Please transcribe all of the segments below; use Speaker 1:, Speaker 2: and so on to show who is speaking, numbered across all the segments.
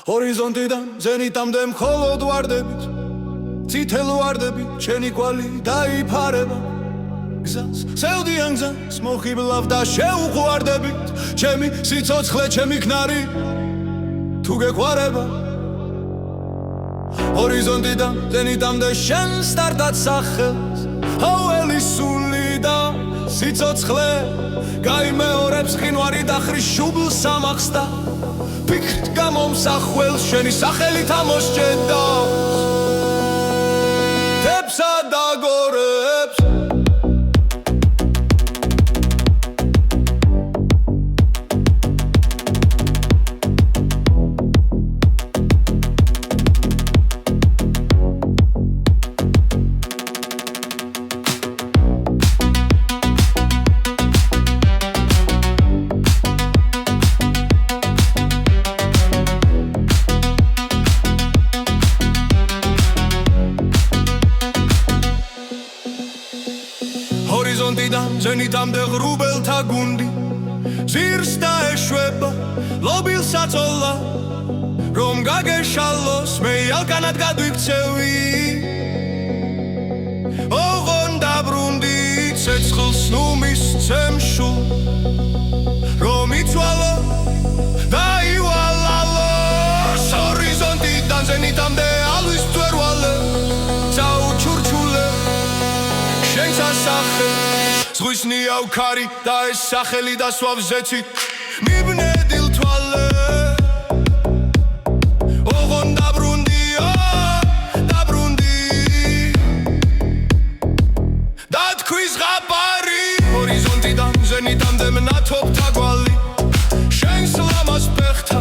Speaker 1: ჰორიზონტიდან ზენიტამდე მხოლოდ ვარდებით, წითელ ვარდებით ჩემი კვალი დაიფარება. გზას სევდიან გზას მოხიბლავ და შეუყვარდებით, ჩემი სიცოცხლე, ჩემი ქნარი თუ გეყვარება. ჰორიზონტიდან ზენიტამდე შენ სტარტად სახელს, ყოველი სული და სიცოცხლე გაიმეორებს ყინვარი და ხრის შუბლს სამახსდა. ფიქრით გამომსახველს შენი სახელით ამოსჭედავს თებსა და გორებს. ჰორიზონტიდან ზენიტამდე ღრუბელთა გუნდი ძირს დაეშვება ლობილსაწოლა, რომ გაგეშალოს მე ალკანად გადვიქცევი. ოღონ დაბრუნდი ცეცხლს ნუ მისცემ შულ, რომ იცვალო და ივალალოს. ჰორიზონტიდან ზენიტამდე ალვის მწვერვალე წაუჩურჩულე შენ სასახე, ზღვის ნიავქარი და ეს სახელი დასვავ ზეცით მიბნედილ თვალე. ოღონ დაბრუნდია, დაბრუნდი და თქვის ზღაპარი. ჰორიზონტიდან ზენიტამდე მნათობთა გვალი შენს ლამაზ ფეხთა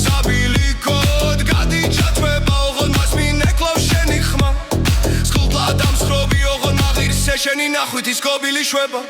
Speaker 1: საბილიკოდ გადიჭათვება. ოღონ მას მინეკლავს შენი ხმა, სკულტლა დამსხვრობი, ოღონ მაღირს შენი ნახვით ის კობილი შვება.